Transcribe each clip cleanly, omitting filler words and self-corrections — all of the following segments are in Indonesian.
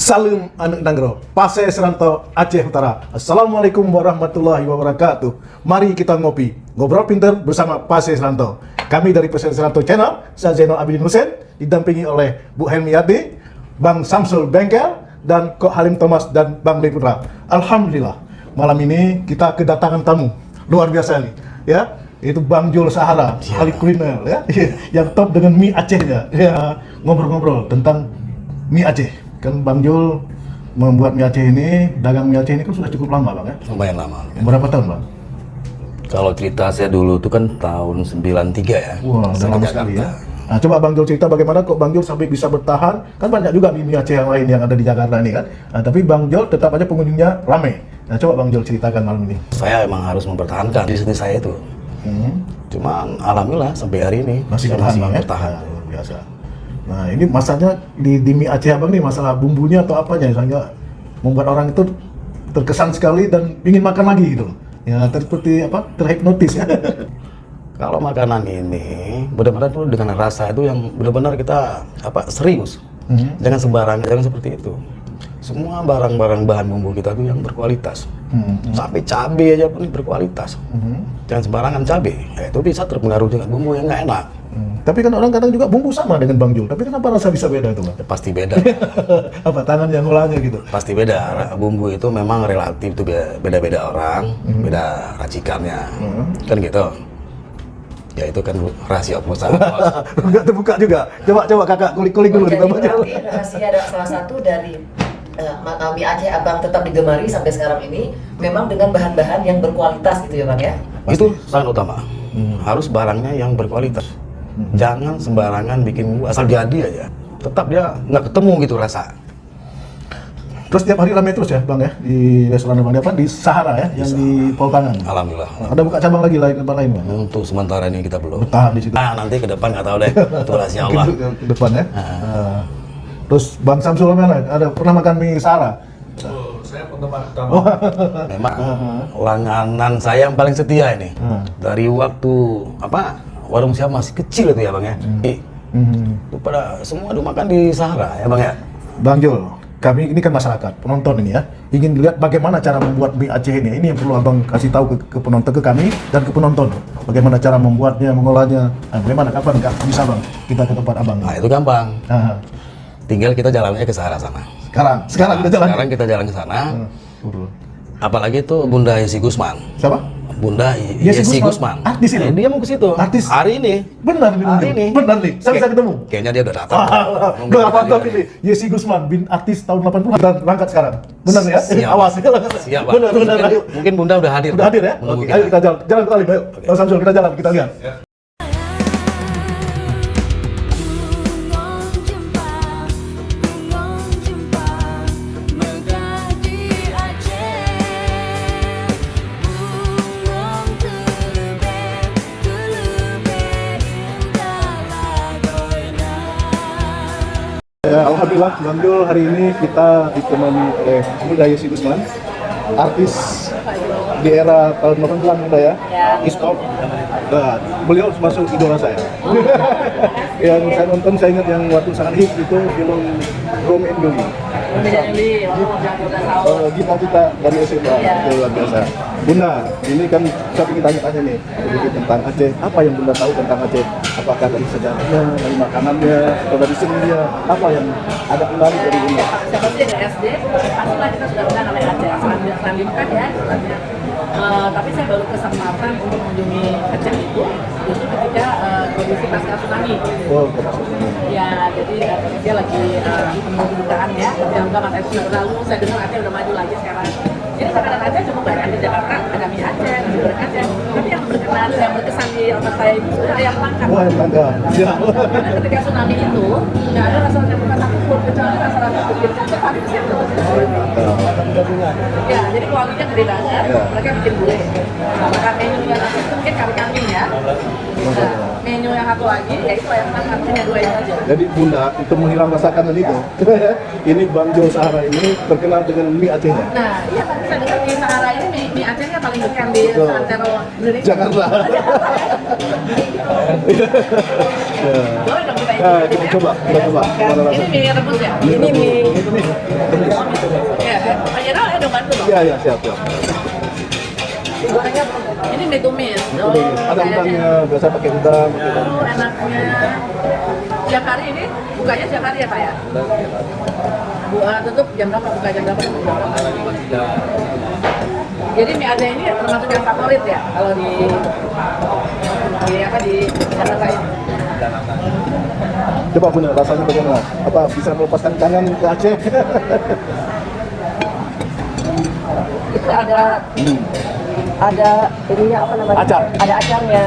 Salam anak Nanggro, Pasai Seranto, Aceh Utara. Assalamualaikum warahmatullahi wabarakatuh. Mari kita ngobrol pintar bersama Pasai Seranto. Kami dari Pasai Seranto Channel, saya Zainal Abidin Hussein, didampingi oleh Bu Helmiati, Bang Samsul Bengkel, dan Kok Halim Thomas dan Bang Lee Putra. Alhamdulillah, malam ini kita kedatangan tamu luar biasa nih, ya. Itu Bang Jul Sahara, ahli kuliner, ya, yang top dengan mie Acehnya. Ya, ngobrol-ngobrol tentang mie Aceh. Kan Bang Jul membuat mie Aceh ini, dagang mie Aceh ini kan sudah cukup lama Bang ya? Lumayan lama. Berapa tahun Bang? Kalau cerita saya dulu itu kan tahun 93 ya. Wah, udah lama sekali ya. Nah, coba Bang Jul cerita bagaimana kok Bang Jul sampai bisa bertahan. Kan banyak juga mie Aceh yang lain yang ada di Jakarta ini kan. Nah, tapi Bang Jul tetap aja pengunjungnya ramai. Nah, coba Bang Jul ceritakan malam ini. Saya emang harus mempertahankan di sini saya itu. Cuma alhamdulillah sampai hari ini Masih saya bertahan Bang ya? bertahan. Nah, luar biasa. Nah, ini masanya di mie Aceh Abang nih, masalah bumbunya atau apanya sehingga membuat orang itu terkesan sekali dan ingin makan lagi gitu. Ya, seperti apa? Terhipnotis ya. Kalau makanan ini benar-benar tuh dengan rasa itu yang benar-benar kita serius. Jangan sembarangan, jangan seperti itu. Semua barang-barang bahan bumbu kita tuh yang berkualitas. Sampai cabai aja pun berkualitas. Jangan sembarangan cabai. Itu bisa terpengaruh dengan bumbu yang nggak enak. Tapi kan orang kadang juga bumbu sama dengan Bang Jul. Tapi kenapa rasa bisa beda itu Bang? Ya, pasti beda. Apa tangan yang ngolahnya gitu? Pasti beda. Bumbu itu memang relatif itu beda-beda orang, beda racikannya. Kan gitu. Ya itu kan rahasia perusahaan. Enggak terbuka juga. Coba kakak kulik-kulik dulu di Bang Jul. Jadi rahasia ada salah satu dari mie Aceh Abang tetap digemari sampai sekarang ini memang dengan bahan-bahan yang berkualitas gitu ya Bang ya? Itu sangat utama. Harus barangnya yang berkualitas. Jangan sembarangan bikin bumbu asal jadi aja. Tetap dia nggak ketemu gitu rasa. Terus tiap hari ramai terus ya Bang ya di restoran Bang apa di Sahara ya yang di Poltangan. Alhamdulillah. Ada buka cabang lagi tempat lain Bang? Untuk sementara ini kita belum. Bertahan di situ. Nah, nanti ke depan nggak tahu deh. Itu rahasia Allah. Mungkin ke depan ya. Terus Bang Samsul ada pernah makan mie Sahara? Oh, saya penggemar utama. Memang langganan saya yang paling setia ini. Dari waktu warung saya masih kecil itu ya Bang ya. Itu pada semua makan di Sahara ya Bang ya. Bang Jul, kami ini kan masyarakat, penonton ini ya, ingin lihat bagaimana cara membuat mie Aceh ini. Ini yang perlu Abang kasih tahu ke penonton, ke kami dan ke penonton. Bagaimana cara membuatnya, mengolahnya. Nah, bagaimana, kapan bisa Bang kita ke tempat Abang? Nah, itu gampang. Tinggal kita jalannya ke Sahara sana. Sekarang kita jalan. Sekarang kita jalan ke sana. Apalagi itu Bunda Yesi Gusman. Siapa? Bunda Yesi Yesi Gusman. Artis itu? Dia mau ke situ. Artis? Hari ini. Benar nih. Hari ini. Benar nih. Saya bisa ketemu. Kayaknya dia udah datang. Udah mantap ini. Yesi Gusman, artis tahun 80-an dan berangkat sekarang. Benar ya? Siap. Awas. Siap, Bang. Benar. Ayo. Mungkin Bunda udah hadir. Udah hadir ya? Menunggu Oke, ayo kita jalan kali. Ayo. Bang Samsul, kita jalan, kita lihat. Ya, alhamdulillah Bang Jul hari ini kita ditemani oleh Bunda Yesi Gusman, artis di era tahun 80-an Bunda ya, e-sport. Nah, beliau masuk idola saya. Yang saya nonton, saya ingat yang waktu sangat hit itu film Romeo and Juliet. Kita dari SMA, itu luar biasa. Bunda, ini kan saya ingin tanya-tanya nih sedikit tentang Aceh. Apa yang Bunda tahu tentang Aceh? Apakah dari sejarahnya, dari makanannya, atau dari seninya? Apa yang agak menarik dari Bunda? Seperti dari SD, pastilah kita sudah kenal namanya Aceh. Selanjutnya kan ya. Tapi saya baru kesempatan untuk mengunjungi Aceh itu justru ketika kondisi pasca tsunami. Oh, Ya, jadi dia lagi penuh kedukaan ya. Tapi alhamdulillah Mas Aceh lalu saya dengar Aceh udah maju lagi sekarang. Jadi makanan Aceh cukup banyak di Jakarta, ada mie Aceh, nasi goreng Aceh. Tapi yang berkesan di otak saya itu ayam tangkap. wah, yang tangga. Ya. Karena ketika tsunami itu nggak ada rasa bukan takut kecuali rasa bikin cepat itu siapa ya, jadi kualitasnya gede banget. Mereka bikin gulai. Nah, maka menunya nanti mungkin kari kambing ya. Nah, menu yang satu lagi yaitu ayam tangkap, hanya dua itu aja. Jadi Bunda itu menghilang rasa kangen itu. Ini Bang Jul Sahara ini terkenal dengan mie Acehnya. Nah, iya tadi saya dengar di Sahara ini mie Acehnya paling dekat di Santero Indonesia. Jakarta. Boleh dong kita Nah, kita coba. Gimana Ini rasanya? mie rebus ya? Ini mie. Ya, Pak Jenderal ya dong bantu dong. Iya, siap. Gorengnya belum. Ini mie tumis. Oh, Ada kayaknya. udangnya, biasa pakai udang. Oh, enaknya. Siap hari ini bukanya siap hari ya Pak ya? Tutup jam berapa? Buka jam berapa? Jadi mie Aceh ini termasuk yang favorit ya kalau di Jakarta ini. Coba Bunda, rasanya bagaimana? Apa bisa melepaskan kangen ke Aceh? Itu ada ininya apa namanya? Acar. Ada acarnya.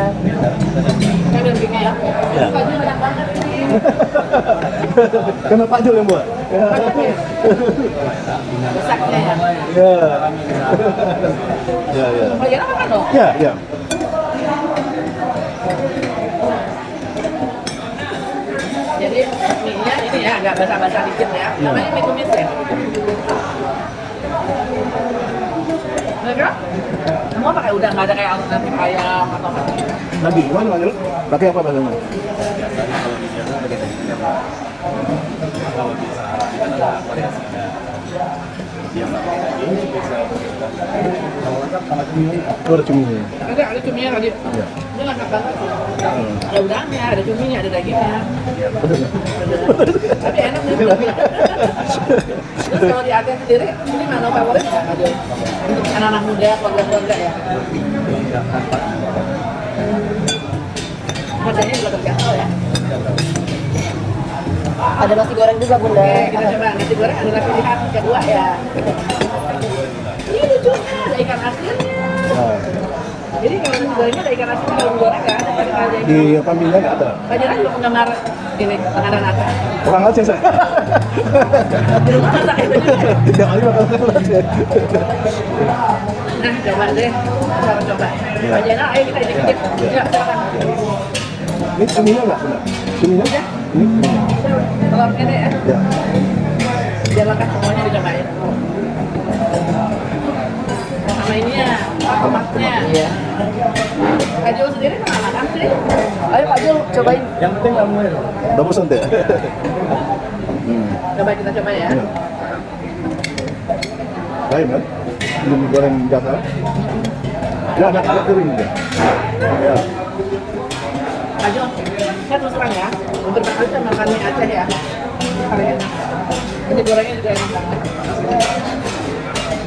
Saya bilang gini ya. Ya. Baju banyak banget ini. Karena Pak Jul yang buat. Banyaknya. Besarnya ya. Ya. Pak Jenderal makan dong. Ya. Jadi mie-nya ini ya agak basah-basah dikit ya. Namanya mie tumis ya. Mereka semua pakai udang, nggak ada kayak alternatif ayam atau apa. Nabi, gimana Pak Jul? Pakai apa bahasanya? Oh, ada cuminya. Ada cuminya tadi. Iya. Ini lengkap banget. Ada udangnya, ada cuminya, ada dagingnya. Tapi enak nih. Terus kalau di Aceh sendiri, ini menu favorit nggak Adil? Untuk anak-anak muda, keluarga-keluarga ya. Harganya juga terjangkau ya. Ada nasi goreng juga Bunda. Oke, kita coba nasi goreng adalah pilihan kedua ya. Ini lucunya ada ikan asinnya. Nah, Jadi kalau nasi gorengnya ada ikan asin kalau goreng nggak ada. Tapi kalau ada di Pambilnya nggak ada. Pak Jenderal juga penggemar ini makanan Aceh. Orang Aceh saya. Di rumah masak itu juga. Yang kali makan Aceh. Nah, coba deh. Kita coba. Pak Jenderal, ayo kita icip-icip. Ya, silakan. Ini cuminya nggak benar? Cuminya? Ini. Telurnya deh ya. Ya. Biar lengkap semuanya dicobain. Sama ininya, tomatnya. Iya. Kak Jul sendiri pernah makan sih? Ayo Pak Jul cobain. Yang penting kamu ya. Udah bosan deh. Coba kita coba ya. Ya. Lain kan? Belum goreng biasa. Ya, ada kering juga. Ya. Kak Jul, saya terus terang ya, beberapa kali saya makan mie Aceh ya. Paling enak. Ini gorengnya juga enak banget.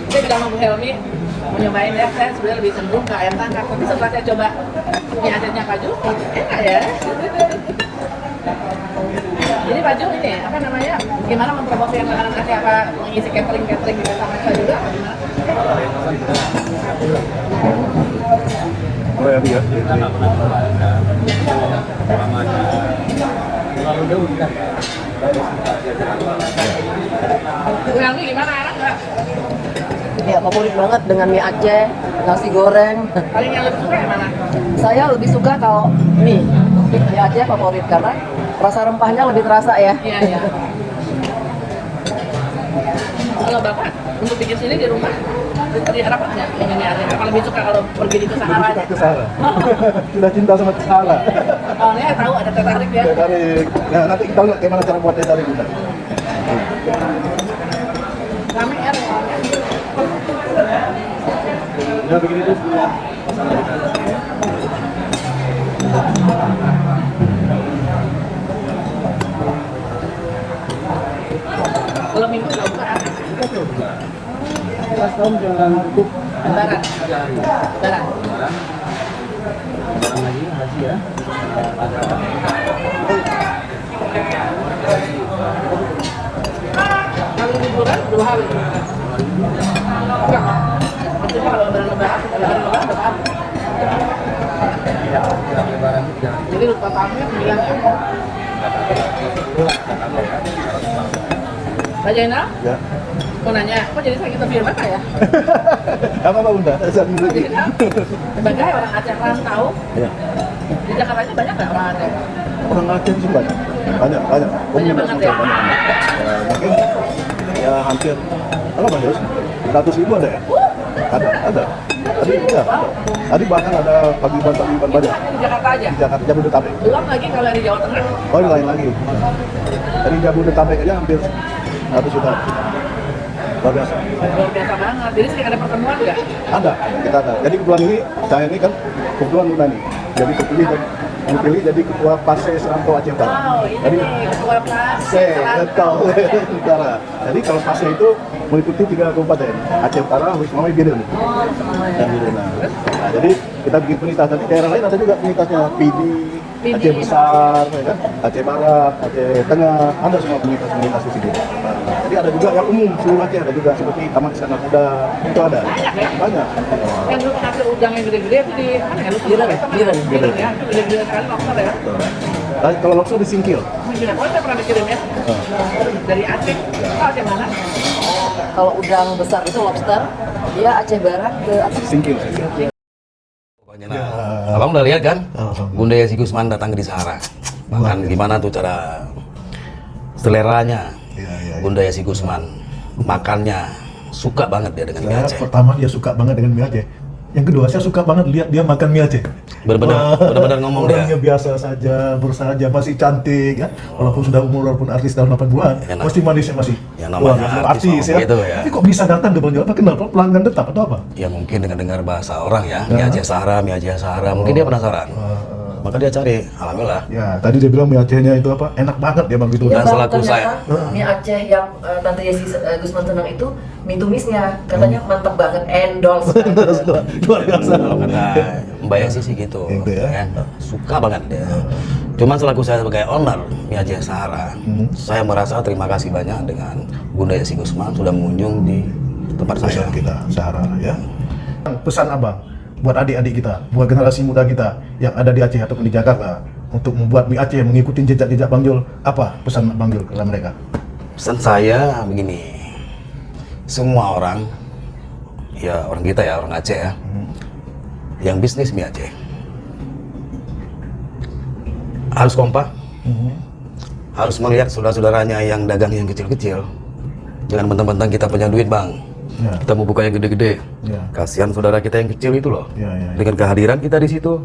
Saya bilang sama Bu Helmi, mau nyobain ya, saya sebenarnya lebih cenderung ke ayam tangkap. Tapi setelah saya coba mie Acehnya Kak Jul, enak ya. Jadi Pak Jul ini, apa namanya, gimana mempromosikan makanan Aceh, apa mengisi catering-catering gitu sama saya juga, apa gimana? Oh ya, iya. Bu Helmi gimana, enak nggak? Ya favorit banget dengan mie Aceh, nasi goreng. Paling yang lebih suka yang mana? Saya lebih suka kalau mie Aceh favorit karena rasa rempahnya lebih terasa ya. Iya, iya. Kalau Bapak, untuk bikin sini di rumah, dari harapan nggak ini ada? Apa lebih suka kalau pergi di Sahara aja? Ke Sahara. Sudah cinta sama Sahara. Soalnya tahu ada tertarik ya. Teh tarik. Nah, nanti kita lihat gimana cara buat teh tarik kita. Rame ya. Ya begini terus. Kalau minggu nggak buka. Pas tahun jangan tutup. Lebaran. Lebaran. Barang lagi haji ya. Kalau liburan 2 hari. Enggak. Maksudnya kalau lebaran berapa hari? Ya, lebaran itu jangan. Jadi lupa tamunya 9 ya. Pak Jainal, Ya. mau nanya, kok jadi saya interview Bapak ya? Apa Bunda? Saya dulu lagi. Sebagai orang Aceh rantau, Ya. di Jakarta ini banyak nggak orang Aceh? Orang Aceh sih banyak. Banyak. Banyak Komunitas banget juga ya? banyak. Ya, mungkin ya hampir berapa Mas Yus? 100.000 ada ya? Ada. Tadi ya, tadi bahkan ada paguyuban banyak Di Jakarta aja. di Jakarta, Jabodetabek. Belum lagi kalau di Jawa Tengah. Oh, ini lain lagi. Tadi Jabodetabek aja hampir 100 juta. Luar biasa. Luar biasa banget. Jadi sering ada pertemuan nggak? Ada, kita ada. Jadi kebetulan ini, saya ini kan kebetulan muda nih. Jadi dipilih jadi ketua PASE Serantau Aceh Utara. Wow, ini Jadi ketua PASE Serantau Utara. Jadi kalau PASE itu meliputi 3 kabupaten, Aceh Utara, Wismawai, Biren. Oh, sama ya. Dan Biren. Nah, jadi kita bikin penelitian. Nanti daerah lain ada juga penelitiannya, PD, Aceh Besar, ya kan? Aceh Barat, Aceh Tengah, ada semua penelitian di sini. Nah, jadi ada juga yang umum seluruh Aceh, ada juga seperti Taman Istana Kuda, itu ada. Banyak. Yang dulu hasil udang yang gede-gede itu di mana ya? Biren ya. Itu gede-gede sekali lobster ya. Nah, kalau lobster di Singkil. Mungkin aku saya pernah bikin ya. Dari Aceh. Oh, Aceh mana? Kalau udang besar itu lobster, dia Aceh Barat ke Singkil. Pokoknya nah, abang udah lihat kan? Bunda Yesi Gusman datang ke di Sahara. Bahkan gimana tuh cara seleranya Bunda Yesi Gusman, makannya suka banget dia dengan mie Saya Aceh. pertama dia suka banget dengan mie Aceh. Yang kedua saya suka banget lihat dia makan mie Aceh. Benar-benar ngomong dia. Orangnya biasa saja, bersahaja, masih cantik ya. Walaupun sudah umur, walaupun artis tahun 80-an, Ya, pasti manisnya masih. ya, namanya Wah, artis ya. gitu ya. Tapi kok bisa datang ke Banjar? Apa kenapa? Pelanggan tetap atau apa? Ya mungkin dengan dengar bahasa orang ya, mie Aceh Sahara, mungkin dia penasaran. Maka dia cari, alhamdulillah. Ya, tadi dia bilang mie Acehnya itu apa? Enak banget ya Bang gitu. Dan Bang, selaku ternyata mie Aceh yang Tante Yesi Gusman Tenang itu mie tumisnya katanya mantap banget, endorse. Luar biasa. Kalau kata Mbak Yesi sih gitu, Gitu ya. kan? Suka banget dia. Cuman selaku saya sebagai owner mie Aceh Sahara, saya merasa terima kasih banyak dengan Bunda Yesi Gusman sudah mengunjung di tempat saya. Pesan kita Sahara ya. Pesan Abang buat adik-adik kita, buat generasi muda kita yang ada di Aceh ataupun di Jakarta untuk membuat mie Aceh mengikuti jejak-jejak Bang Jul, apa pesan Bang Jul kepada mereka? Pesan saya begini, semua orang, ya orang kita ya, orang Aceh ya, yang bisnis mie Aceh harus kompak, harus melihat saudara-saudaranya yang dagang yang kecil-kecil. Jangan mentang-mentang kita punya duit Bang, Ya. kita mau buka yang gede-gede. Ya. Kasihan saudara kita yang kecil itu loh. Ya, ya, ya. Dengan kehadiran kita di situ,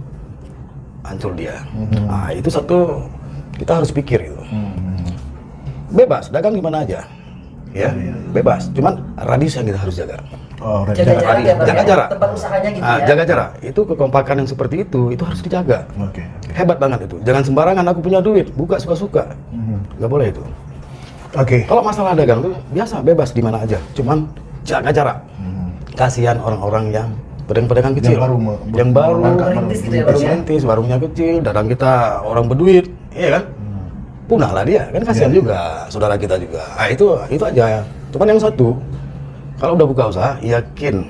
hancur dia. Nah, itu satu kita harus pikir itu. Bebas, dagang gimana aja. Ya, bebas. Cuman radius yang kita harus jaga. Oh, Jaga jarak Radius, ya, Bang, jaga ya? jarak. Tempat usahanya gitu ya. Jaga jarak. Itu kekompakan yang seperti itu harus dijaga. Oke. Hebat banget itu. Jangan sembarangan aku punya duit, buka suka-suka. Nggak boleh itu. Oke. Kalau masalah dagang tuh biasa, bebas di mana aja. Cuman jaga jarak. Kasihan orang-orang yang pedagang-pedagang kecil, yang baru merintis gitu ya, baru Bang, ya? merintis, warungnya kecil, dagang kita orang berduit, iya kan? Punah lah dia, kan kasihan juga, saudara kita juga. Nah, itu aja. Cuman yang satu, kalau udah buka usaha, yakin,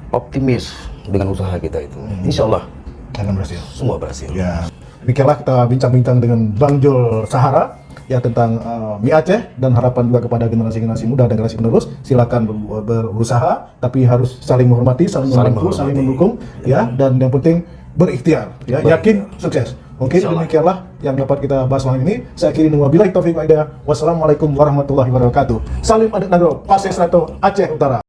optimis dengan usaha kita itu. Insya Allah Akan berhasil. semua berhasil. Ya. Demikianlah kita bincang-bincang dengan Bang Jul Sahara ya tentang mie Aceh, dan harapan juga kepada generasi-generasi muda dan generasi penerus, silakan berusaha tapi harus saling menghormati, saling membantu, menghormati. saling mendukung ya, dan yang penting berikhtiar ya, yakin sukses. Mungkin Insyaallah. demikianlah yang dapat kita bahas malam ini. Saya akhiri dengan wabillahi taufiq wal hidayah. Wassalamualaikum warahmatullahi wabarakatuh. Salim adik Nagro, PASE Serantau Aceh Utara.